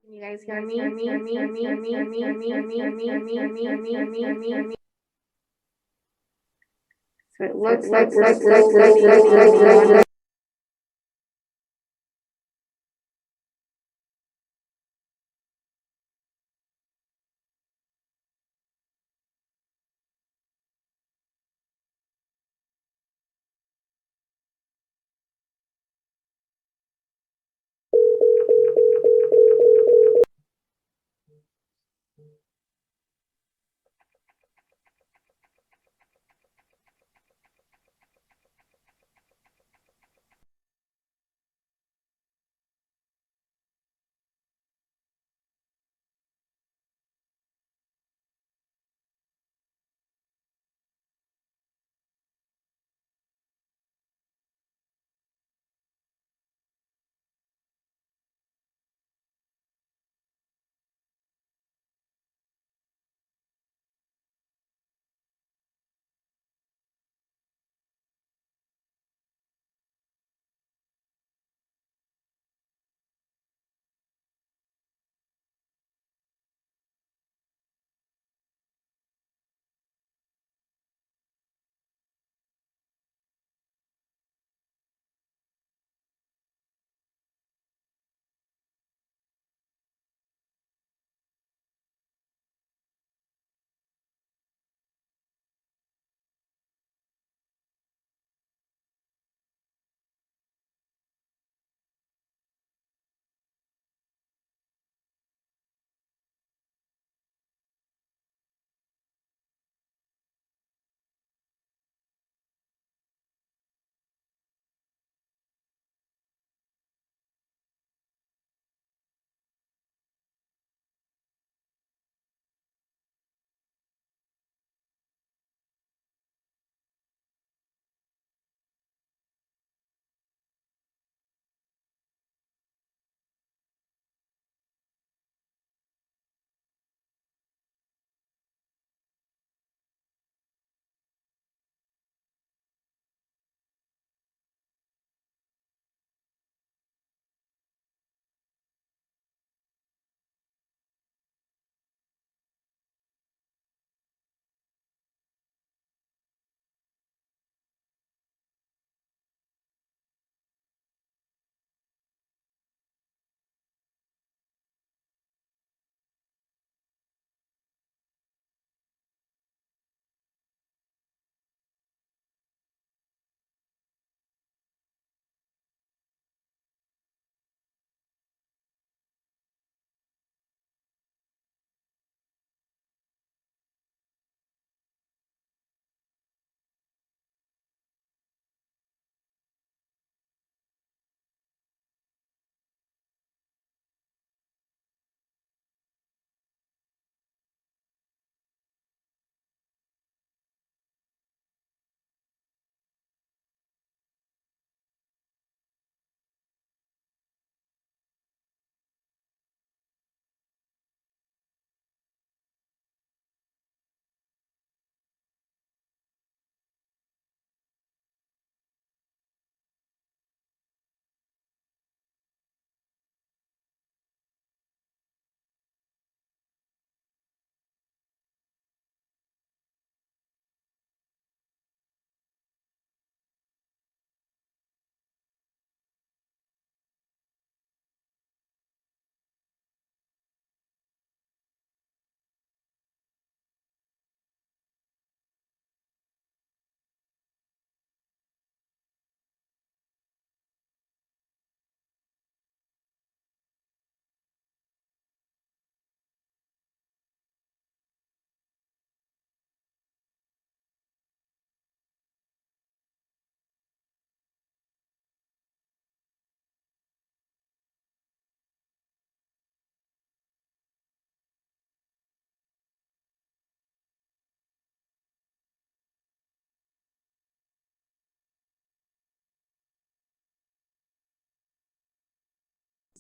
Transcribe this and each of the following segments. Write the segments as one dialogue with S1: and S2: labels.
S1: You guys hear me? So it looks like we're still waiting.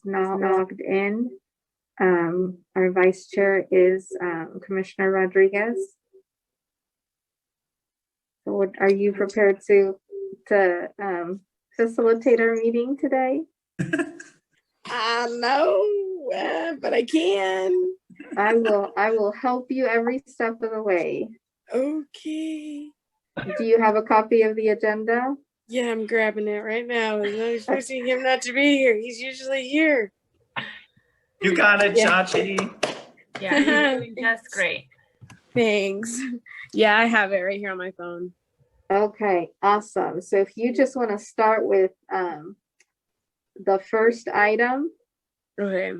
S1: Not logged in. Our vice chair is Commissioner Rodriguez. So are you prepared to facilitate our meeting today?
S2: No, but I can.
S1: I will help you every step of the way.
S2: Okay.
S1: Do you have a copy of the agenda?
S2: Yeah, I'm grabbing it right now. I'm not expecting him not to be here. He's usually here.
S3: You got it, Chachi.
S4: Yeah, you're doing just great.
S2: Thanks. Yeah, I have it right here on my phone.
S1: Okay, awesome. So if you just want to start with the first item.
S2: Okay.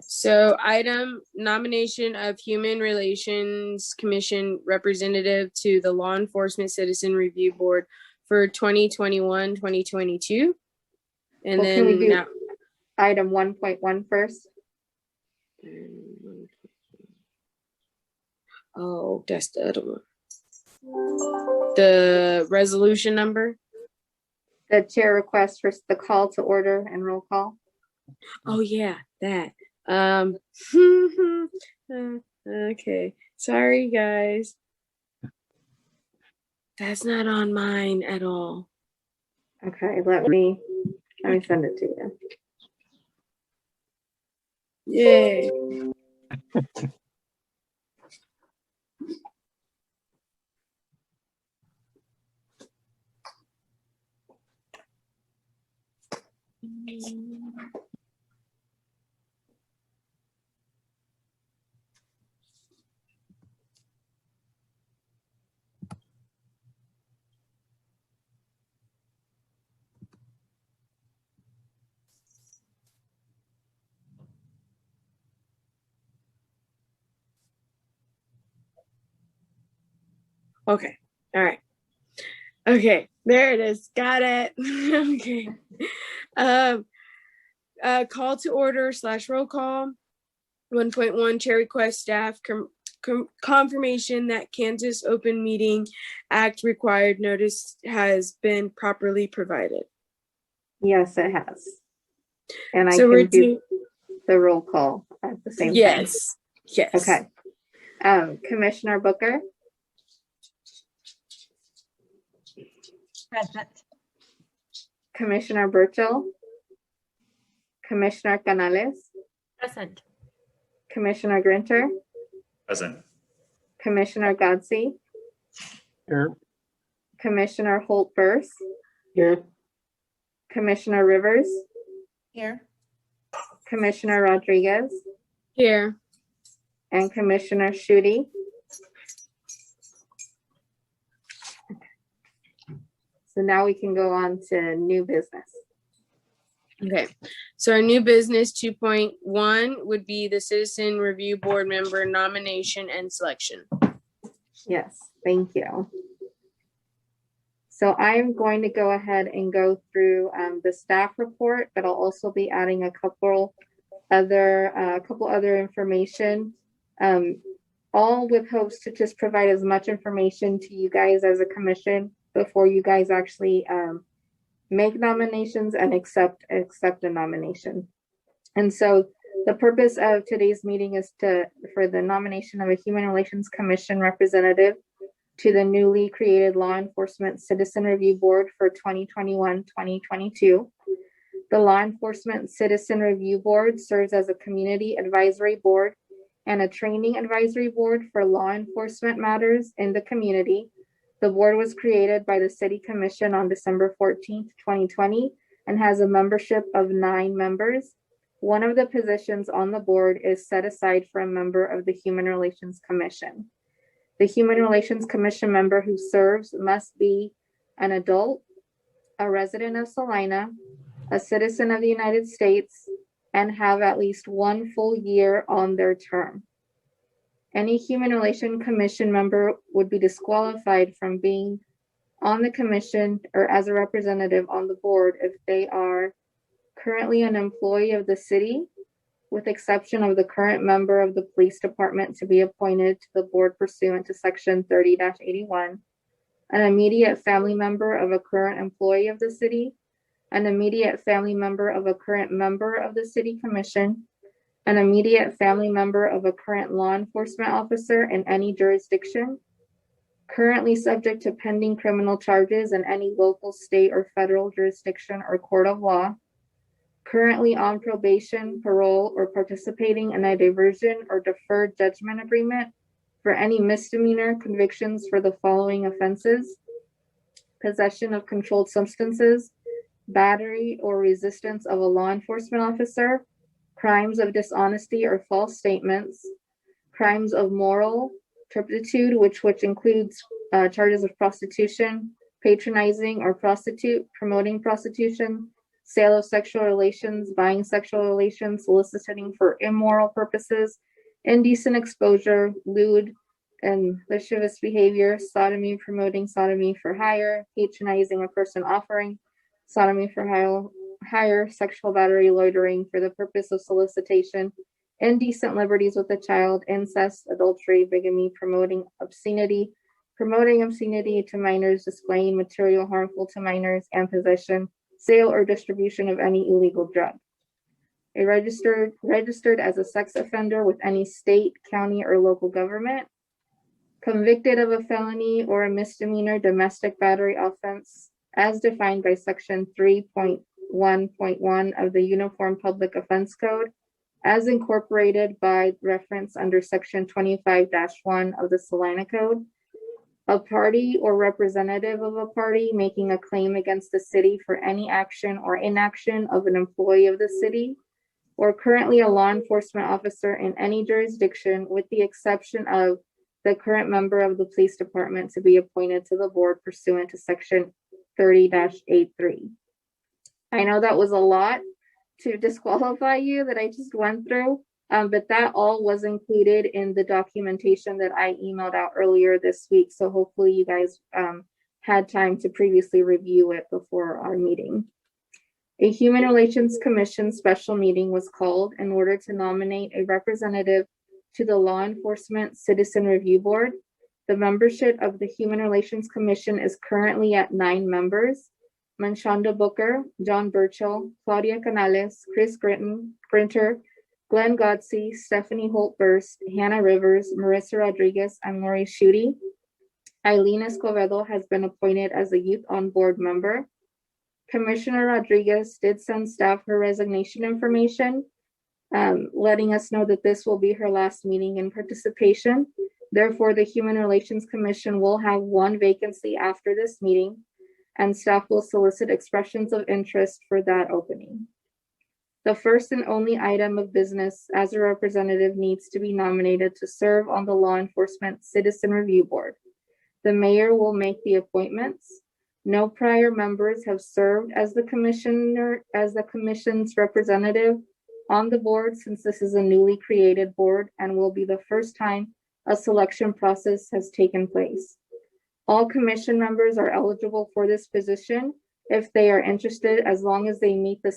S2: So item nomination of Human Relations Commission representative to the Law Enforcement Citizen Review Board for 2021-2022. And
S1: Well, can we do
S2: now
S1: item 1.1 first?
S2: Oh, that's the other one. The resolution number.
S1: The chair requests for the call to order and roll call.
S2: Oh yeah, that. Okay. Sorry guys. That's not on mine at all.
S1: Okay, let me send it to you.
S2: Yay. Okay. All right. Okay. There it is. Got it. Okay. Call to order / roll call. 1.1 chair request staff confirmation that Kansas Open Meeting Act required notice has been properly provided.
S1: Yes, it has. And I
S2: So
S1: can do the roll call at the same time.
S2: Yes.
S1: Okay. Commissioner Booker.
S4: Present.
S1: Commissioner Burchell. Commissioner Canales.
S4: Present.
S1: Commissioner Grinter.
S3: Present.
S1: Commissioner Godsey.
S5: Here.
S1: Commissioner Holt-Burse.
S5: Here.
S1: Commissioner Rivers.
S4: Here.
S1: Commissioner Rodriguez.
S2: Here.
S1: And Commissioner Schutte. So now we can go on to new business.
S2: Okay. So our new business 2.1 would be the Citizen Review Board member nomination and selection.
S1: Yes, thank you. So I'm going to go ahead and go through the staff report, but I'll also be adding a couple other information, all with hopes to just provide as much information to you guys as a commission before you guys actually make nominations and accept a nomination. And so the purpose of today's meeting is for the nomination of a Human Relations Commission representative to the newly created Law Enforcement Citizen Review Board for 2021-2022. The Law Enforcement Citizen Review Board serves as a community advisory board and a training advisory board for law enforcement matters in the community. The board was created by the City Commission on December 14th, 2020, and has a membership of 9 members. One of the positions on the board is set aside for a member of the Human Relations Commission. The Human Relations Commission member who serves must be an adult, a resident of Salina, a citizen of the United States, and have at least 1 full year on their term. Any Human Relations Commission member would be disqualified from being on the commission or as a representative on the board if they are currently an employee of the city, with exception of the current member of the police department to be appointed to the board pursuant to section 30-81, an immediate family member of a current employee of the city, an immediate family member of a current member of the city commission, an immediate family member of a current law enforcement officer in any jurisdiction, currently subject to pending criminal charges in any local, state, or federal jurisdiction or court of law, currently on probation, parole, or participating in a diversion or deferred judgment agreement for any misdemeanor convictions for the following offenses: possession of controlled substances, battery or resistance of a law enforcement officer, crimes of dishonesty or false statements, crimes of moral turpitude, which includes charges of prostitution, patronizing or promoting prostitution, sale of sexual relations, buying sexual relations, soliciting for immoral purposes, indecent exposure, lewd and lascivious behavior, sodomy, promoting sodomy for hire, patronizing a person offering sodomy for hire, sexual battery, loitering for the purpose of solicitation, indecent liberties with a child, incest, adultery, bigamy, promoting obscenity to minors, displaying material harmful to minors, and possession, sale, or distribution of any illegal drug. A registered as a sex offender with any state, county, or local government, convicted of a felony or a misdemeanor domestic battery offense as defined by section 3.1.1 of the Uniform Public Offense Code, as incorporated by reference under section 25-1 of the Salina Code, a party or representative of a party making a claim against the city for any action or inaction of an employee of the city, or currently a law enforcement officer in any jurisdiction, with the exception of the current member of the police department to be appointed to the board pursuant to section 30-83. I know that was a lot to disqualify you that I just went through, but that all was included in the documentation that I emailed out earlier this week. So hopefully you guys had time to previously review it before our meeting. A Human Relations Commission special meeting was called in order to nominate a representative to the Law Enforcement Citizen Review Board. The membership of the Human Relations Commission is currently at 9 members: Manshonda Booker, John Burchell, Claudia Canales, Chris Grinter, Glenn Godsey, Stephanie Holt-Burst, Hannah Rivers, Marissa Rodriguez, and Lori Schutte. Eileen Escobedo has been appointed as a Youth on Board member. Commissioner Rodriguez did send staff her resignation information, letting us know that this will be her last meeting in participation. Therefore, the Human Relations Commission will have 1 vacancy after this meeting, and staff will solicit expressions of interest for that opening. The first and only item of business as a representative needs to be nominated to serve on the Law Enforcement Citizen Review Board. The mayor will make the appointments. No prior members have served as the commission's representative on the board, since this is a newly created board and will be the first time a selection process has taken place. All commission members are eligible for this position if they are interested, as long as they meet the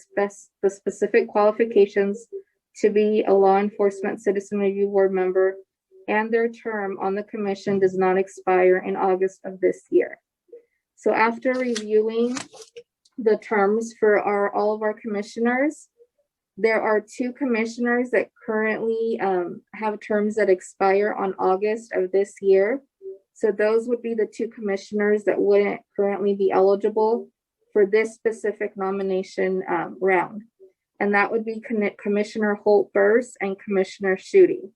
S1: specific qualifications to be a Law Enforcement Citizen Review Board member, and their term on the commission does not expire in August of this year. So after reviewing the terms for all of our commissioners, there are 2 commissioners that currently have terms that expire on August of this year. So those would be the 2 commissioners that wouldn't currently be eligible for this specific nomination round. And that would be Commissioner Holt-Burst and Commissioner Schutte.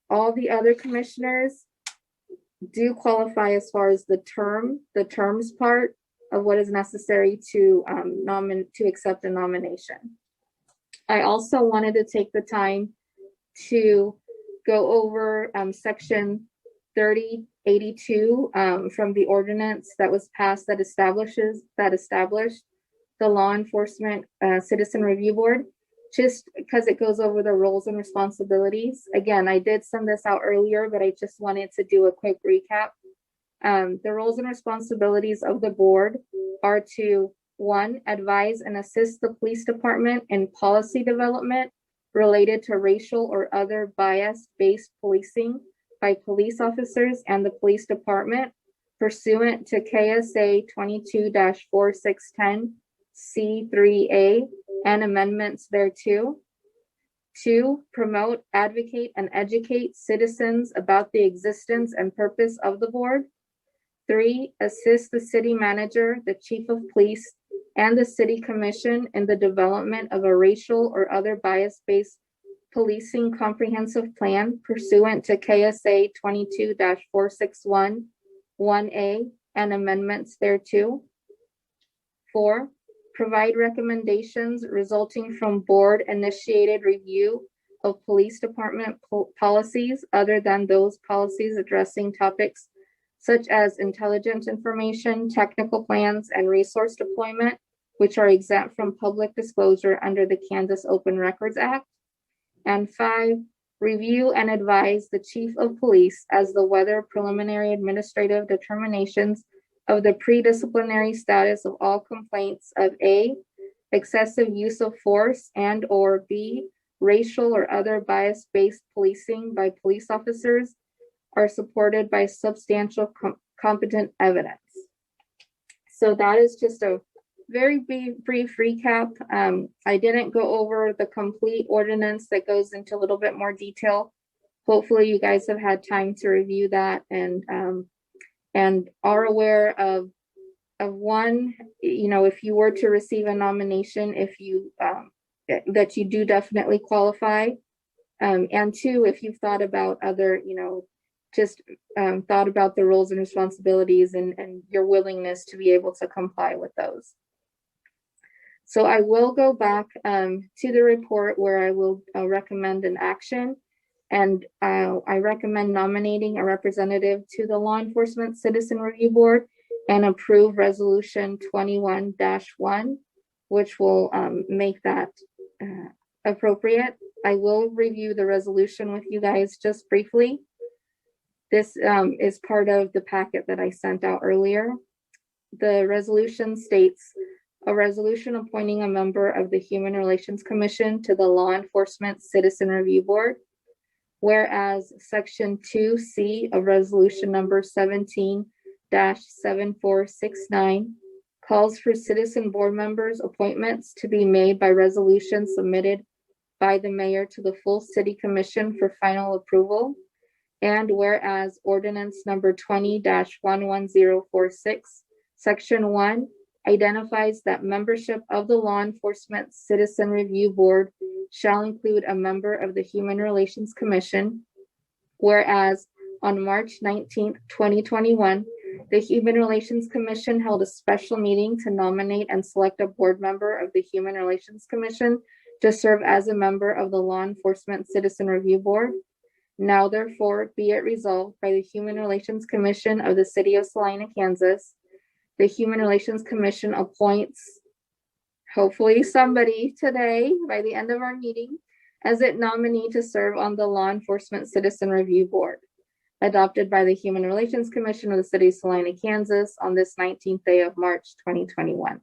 S1: All the other commissioners do qualify as far as the terms part of what is necessary to accept a nomination. I also wanted to take the time to go over section 3082 from the ordinance that was passed that established the Law Enforcement Citizen Review Board, just because it goes over the roles and responsibilities. Again, I did send this out earlier, but I just wanted to do a quick recap. The roles and responsibilities of the board are to: 1, advise and assist the police department in policy development related to racial or other bias-based policing by police officers and the police department pursuant to KSA 22-4610 C3A and amendments thereto. 2, promote, advocate, and educate citizens about the existence and purpose of the board. 3, assist the city manager, the chief of police, and the City Commission in the development of a racial or other bias-based policing comprehensive plan pursuant to KSA 22-461 1A and amendments thereto. 4, provide recommendations resulting from board-initiated review of police department policies other than those policies addressing topics such as intelligence information, technical plans, and resource deployment, which are exempt from public disclosure under the Kansas Open Records Act. And 5, review and advise the chief of police as the whether preliminary administrative determinations of the pre-disciplinary status of all complaints of A, excessive use of force, and or B, racial or other bias-based policing by police officers are supported by substantial competent evidence. So that is just a very brief recap. I didn't go over the complete ordinance that goes into a little bit more detail. Hopefully you guys have had time to review that and are aware of one, if you were to receive a nomination, if you that you do definitely qualify. And 2, if you've thought about other, thought about the roles and responsibilities and your willingness to be able to comply with those. So I will go back to the report where I will recommend an action. And I recommend nominating a representative to the Law Enforcement Citizen Review Board and approve Resolution 21-1, which will make that appropriate. I will review the resolution with you guys just briefly. This is part of the packet that I sent out earlier. The resolution states, a resolution appointing a member of the Human Relations Commission to the Law Enforcement Citizen Review Board. Whereas Section 2C of Resolution number 17-7469 calls for citizen board members' appointments to be made by resolution submitted by the mayor to the full city commission for final approval. And whereas ordinance number 20-11046, Section 1 identifies that membership of the Law Enforcement Citizen Review Board shall include a member of the Human Relations Commission. Whereas on March 19th, 2021, the Human Relations Commission held a special meeting to nominate and select a board member of the Human Relations Commission to serve as a member of the Law Enforcement Citizen Review Board. Now therefore be it resolved by the Human Relations Commission of the City of Salina, Kansas. The Human Relations Commission appoints, hopefully somebody today by the end of our meeting, as its nominee to serve on the Law Enforcement Citizen Review Board, adopted by the Human Relations Commission of the City of Salina, Kansas on this 19th day of March, 2021.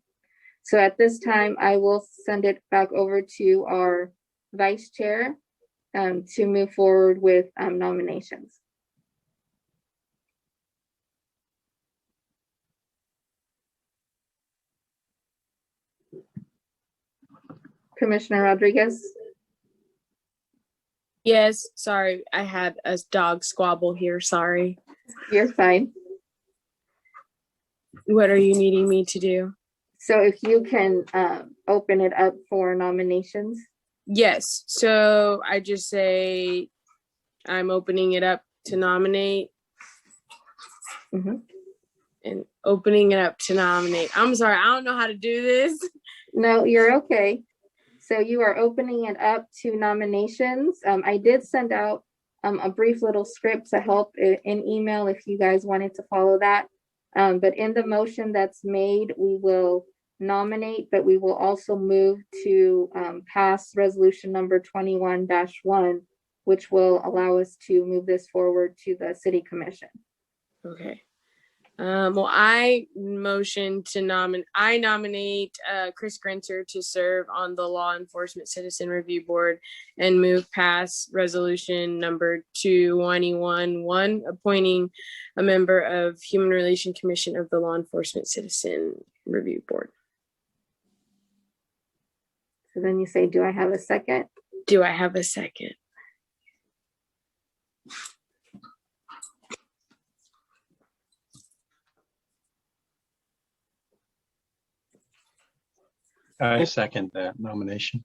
S1: So at this time, I will send it back over to our Vice Chair to move forward with nominations. Commissioner Rodriguez.
S2: Yes, sorry, I had a dog squabble here, sorry.
S1: You're fine.
S2: What are you needing me to do?
S1: So if you can open it up for nominations.
S2: Yes, so I just say I'm opening it up to nominate. And opening it up to nominate. I'm sorry, I don't know how to do this.
S1: No, you're okay. So you are opening it up to nominations. I did send out a brief little script to help in email if you guys wanted to follow that. But in the motion that's made, we will nominate, but we will also move to pass resolution number 21-1, which will allow us to move this forward to the city commission.
S2: Okay. Well, I nominate Chris Grinter to serve on the Law Enforcement Citizen Review Board and move past resolution number 21-1, appointing a member of Human Relations Commission of the Law Enforcement Citizen Review Board.
S1: So then you say, do I have a second?
S2: Do I have a second?
S5: I second that nomination.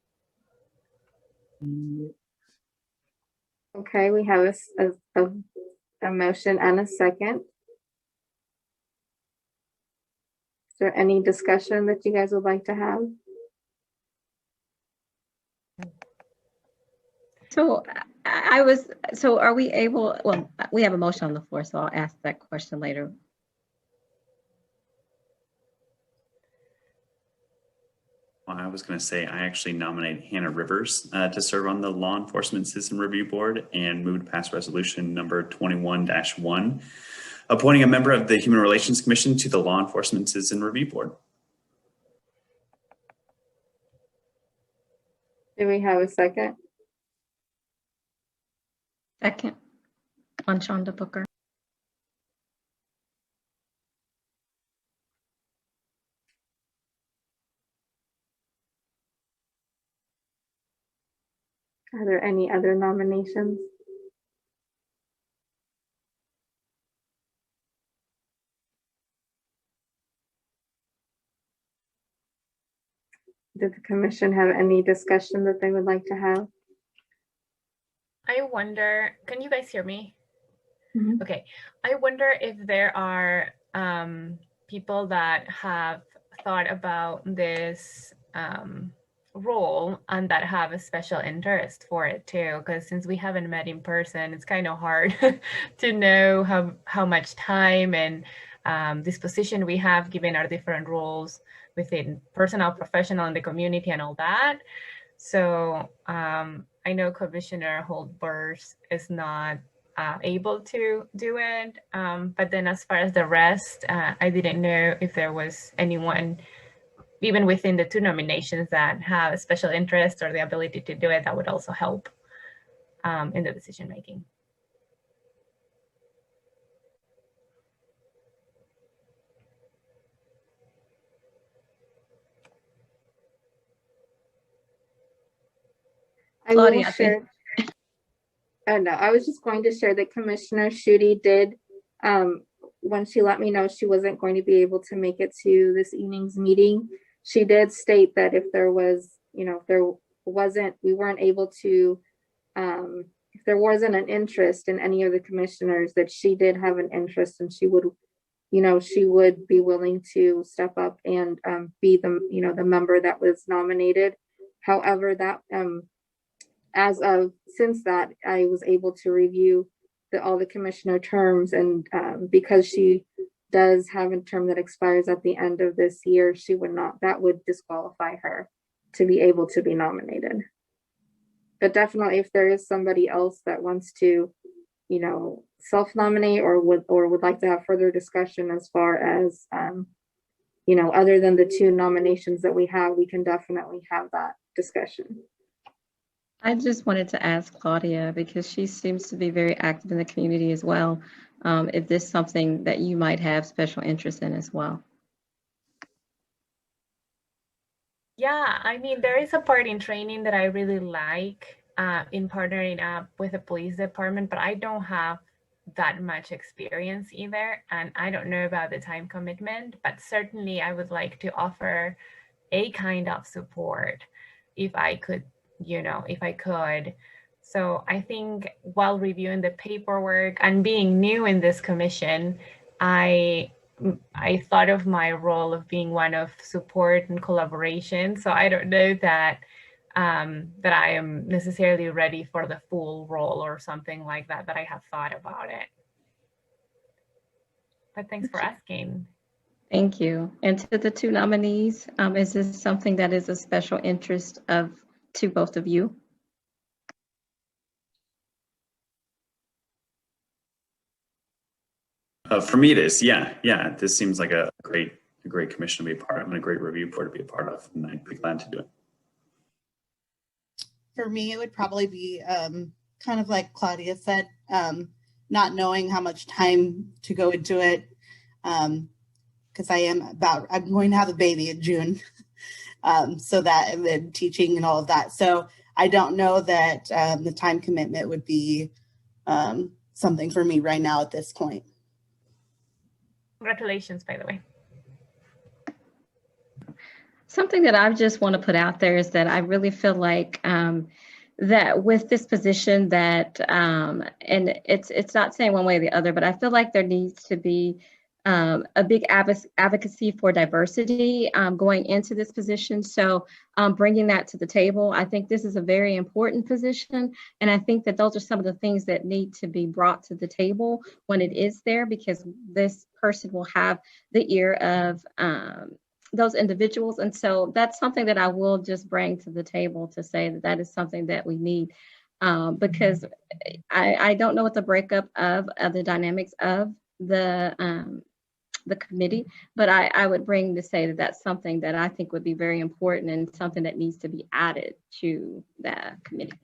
S1: Okay, we have a motion and a second. Is there any discussion that you guys would like to have?
S6: So so are we able, well, we have a motion on the floor, so I'll ask that question later.
S3: Well, I was going to say, I actually nominate Hannah Rivers to serve on the Law Enforcement Citizen Review Board and move to pass resolution number 21-1, appointing a member of the Human Relations Commission to the Law Enforcement Citizen Review Board.
S1: Do we have a second?
S6: Second, on Shonda Booker.
S1: Are there any other nominations? Did the commission have any discussion that they would like to have?
S4: I wonder, can you guys hear me?
S1: Mhm.
S4: Okay. I wonder if there are people that have thought about this role and that have a special interest for it too, because since we haven't met in person, it's kind of hard to know how much time and disposition we have given our different roles within personal, professional, and the community and all that. So I know Commissioner Holdburs is not able to do it, but then as far as the rest, I didn't know if there was anyone even within the two nominations that have a special interest or the ability to do it that would also help in the decision making.
S1: I will
S6: Claudia, I think-
S1: share. Oh no, I was just going to share that Commissioner Schutte did, when she let me know she wasn't going to be able to make it to this evening's meeting, she did state that if there was, if there wasn't, we weren't able to, if there wasn't an interest in any of the commissioners, that she did have an interest and she would, she would be willing to step up and be the, the member that was nominated. However, that since that, I was able to review all the commissioner terms, and because she does have a term that expires at the end of this year, she would not, that would disqualify her to be able to be nominated. But definitely, if there is somebody else that wants to, self-nominate or would like to have further discussion as far as, other than the two nominations that we have, we can definitely have that discussion.
S6: I just wanted to ask Claudia, because she seems to be very active in the community as well, if this is something that you might have special interest in as well.
S4: Yeah, I mean, there is a part in training that I really like in partnering up with the police department, but I don't have that much experience either. And I don't know about the time commitment, but certainly I would like to offer a kind of support if I could, if I could. So I think while reviewing the paperwork and being new in this commission, I thought of my role of being one of support and collaboration. So I don't know that that I am necessarily ready for the full role or something like that, but I have thought about it. But thanks for asking.
S6: Thank you. And to the two nominees, is this something that is a special interest to both of you?
S3: For me, it is. Yeah. This seems like a great commission to be a part of and a great review board to be a part of, and I'd be glad to do it.
S7: For me, it would probably be kind of like Claudia said, not knowing how much time to go into it, because I'm going to have a baby in June, so that, and then teaching and all of that. So I don't know that the time commitment would be something for me right now at this point.
S4: Congratulations, by the way.
S6: Something that I just want to put out there is that I really feel like that with this position that, and it's not saying one way or the other, but I feel like there needs to be a big advocacy for diversity going into this position. So bringing that to the table, I think this is a very important position. And I think that those are some of the things that need to be brought to the table when it is there, because this person will have the ear of those individuals. And so that's something that I will just bring to the table to say that that is something that we need, because I don't know what the breakup of the dynamics of the committee, but I would bring to say that that's something that I think would be very important and something that needs to be added to the committee.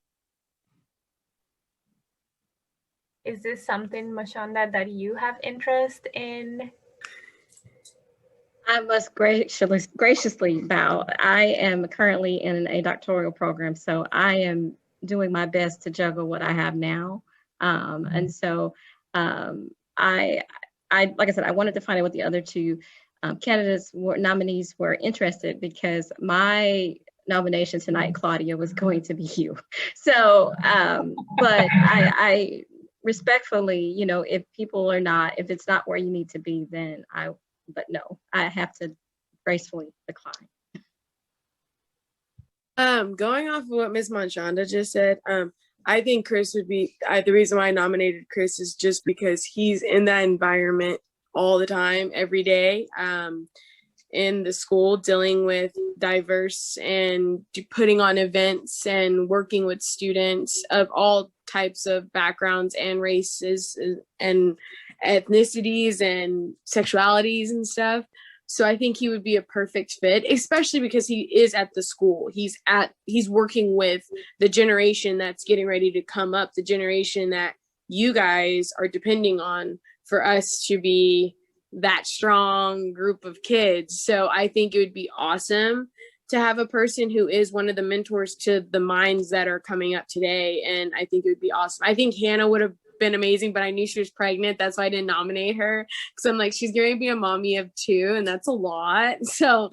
S4: Is this something, Mashonda, that you have interest in?
S6: I must graciously bow. I am currently in a doctoral program, so I am doing my best to juggle what I have now. And so I, like I said, I wanted to find out what the other two nominees were interested, because my nomination tonight, Claudia, was going to be you. So, but I respectfully, you know, if it's not where you need to be, then but no, I have to gracefully decline.
S2: Going off of what Ms. Manshanda just said, I think Chris would be, the reason why I nominated Chris is just because he's in that environment all the time, every day, in the school, dealing with diverse and putting on events and working with students of all types of backgrounds and races and ethnicities and sexualities and stuff. So I think he would be a perfect fit, especially because he is at the school. He's working with the generation that's getting ready to come up, the generation that you guys are depending on for us to be that strong group of kids. So I think it would be awesome to have a person who is one of the mentors to the minds that are coming up today. And I think it would be awesome. I think Hannah would have been amazing, but I knew she was pregnant. That's why I didn't nominate her, because I'm like, she's going to be a mommy of 2, and that's a lot. So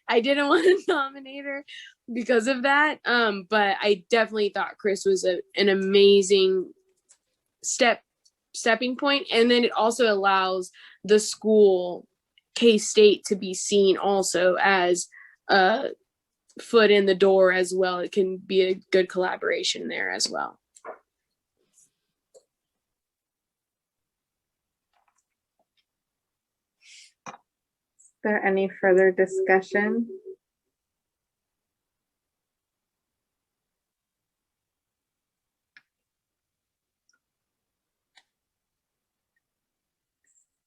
S2: I didn't want to nominate her because of that. But I definitely thought Chris was an amazing stepping point. And then it also allows the school, K-State, to be seen also as a foot in the door as well. It can be a good collaboration there as well.
S1: Is there any further discussion?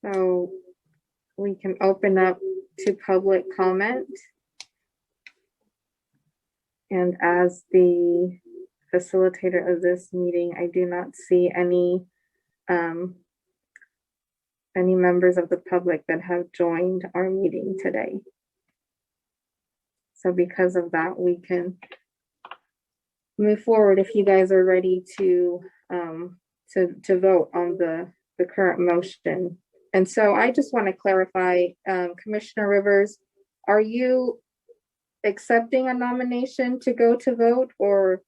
S1: So we can open up to public comment. And as the facilitator of this meeting, I do not see any members of the public that have joined our meeting today. So because of that, we can move forward if you guys are ready to vote on the current motion. And so I just want to clarify, Commissioner Rivers, are you accepting a nomination to go to vote, or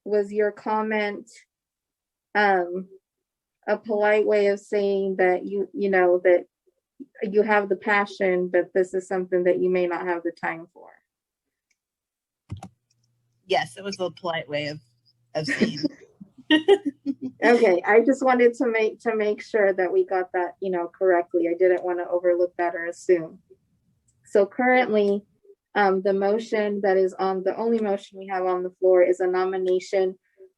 S1: was your comment a polite way of saying that you know that you have the passion, but this is something that you may not have the time for?
S7: Yes, it was a polite way of saying.
S1: Okay, I just wanted to make sure that we got that, correctly. I didn't want to overlook that or assume. So currently, the motion that is on, the only motion we have on the floor is a nomination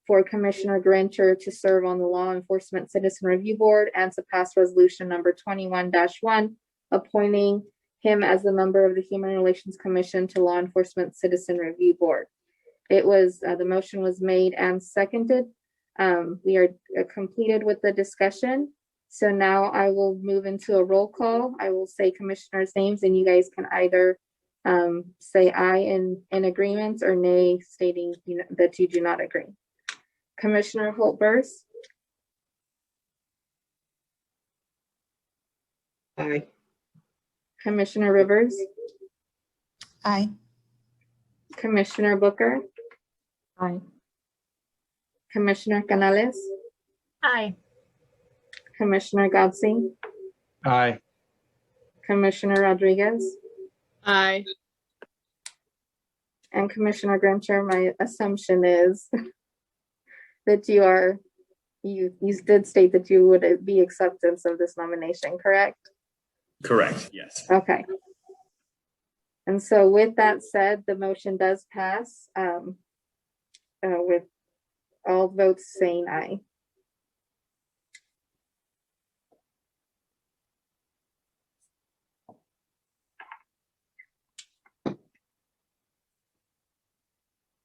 S1: for Commissioner Grincher to serve on the Law Enforcement Citizen Review Board and to pass resolution number 21-1, appointing him as a member of the Human Relations Commission to Law Enforcement Citizen Review Board. It was, the motion was made and seconded. We are completed with the discussion. So now I will move into a roll call. I will say commissioners' names, and you guys can either say aye in agreement or nay, stating that you do not agree. Commissioner Holt-Burrs.
S8: Aye.
S1: Commissioner Rivers.
S7: Aye.
S1: Commissioner Booker,
S6: Aye.
S1: Commissioner Canales,
S4: Aye.
S1: Commissioner Godsey,
S5: Aye.
S1: Commissioner Rodriguez,
S2: Aye.
S1: and Commissioner Grincher. My assumption is that you did state that you would be acceptance of this nomination, correct?
S3: Correct, yes.
S1: Okay. And so with that said, the motion does pass with all votes saying aye.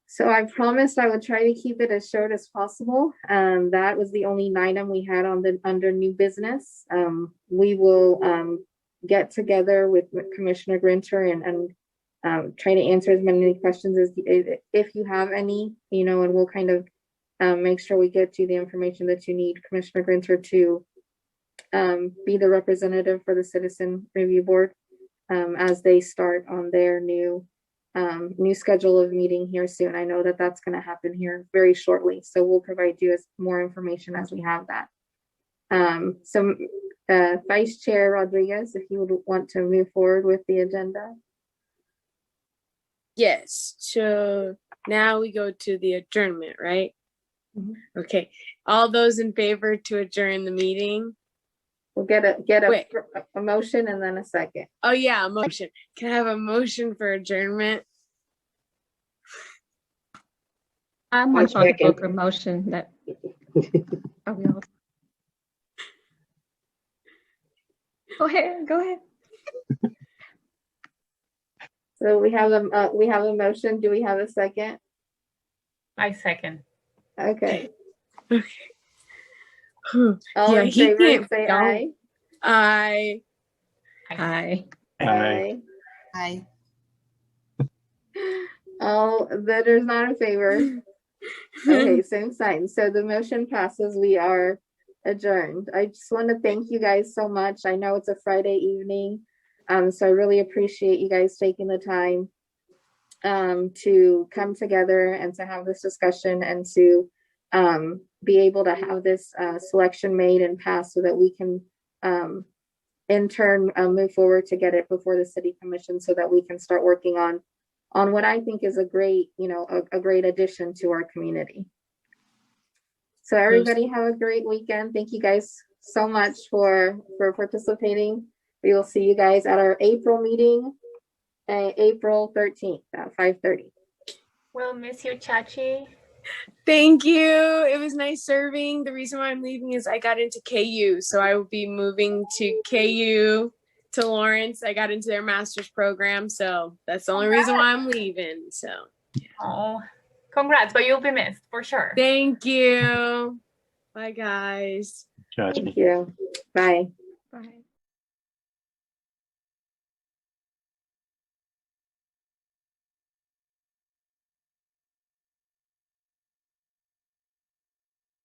S1: So I promised I would try to keep it as short as possible. That was the only item we had on the under new business. We will get together with Commissioner Grincher and try to answer as many questions as if you have any, and we'll kind of make sure we get you the information that you need, Commissioner Grincher, to be the representative for the Citizen Review Board as they start on their new schedule of meeting here soon. I know that that's going to happen here very shortly, so we'll provide you as more information as we have that. So Vice Chair Rodriguez, if you would want to move forward with the agenda.
S2: Yes. So now we go to the adjournment, right?
S1: Mhm.
S2: Okay. All those in favor to adjourn the meeting?
S1: We'll get
S2: Wait.
S1: a motion and then a second.
S2: Oh yeah, a motion. Can I have a motion for adjournment?
S6: I'm one for the
S8: second.
S6: Booker motion that. Are we all? Go ahead.
S1: So we have a motion. Do we have a second?
S4: I second.
S1: Okay.
S2: Okay.
S1: All
S2: Yeah,
S1: in
S2: he
S1: favor,
S2: can't
S1: say
S2: go.
S1: aye.
S2: Aye.
S6: Aye.
S5: Aye.
S7: Aye.
S1: All that is not in favor. Okay, same sign. So the motion passes. We are adjourned. I just want to thank you guys so much. I know it's a Friday evening, so I really appreciate you guys taking the time to come together and to have this discussion and to be able to have this selection made and passed so that we can in turn move forward to get it before the City Commission so that we can start working on what I think is a great, a great addition to our community. So everybody have a great weekend. Thank you guys so much for participating. We will see you guys at our April meeting, April 13th at 5:30.
S4: We'll miss you, Chachi.
S2: Thank you. It was nice serving. The reason why I'm leaving is I got into KU. So I will be moving to KU to Lawrence. I got into their master's program. So that's the only reason why I'm leaving. So
S4: Oh, congrats, but you'll be missed for sure.
S2: thank you. Bye, guys.
S5: Judge me.
S1: Thank you. Bye.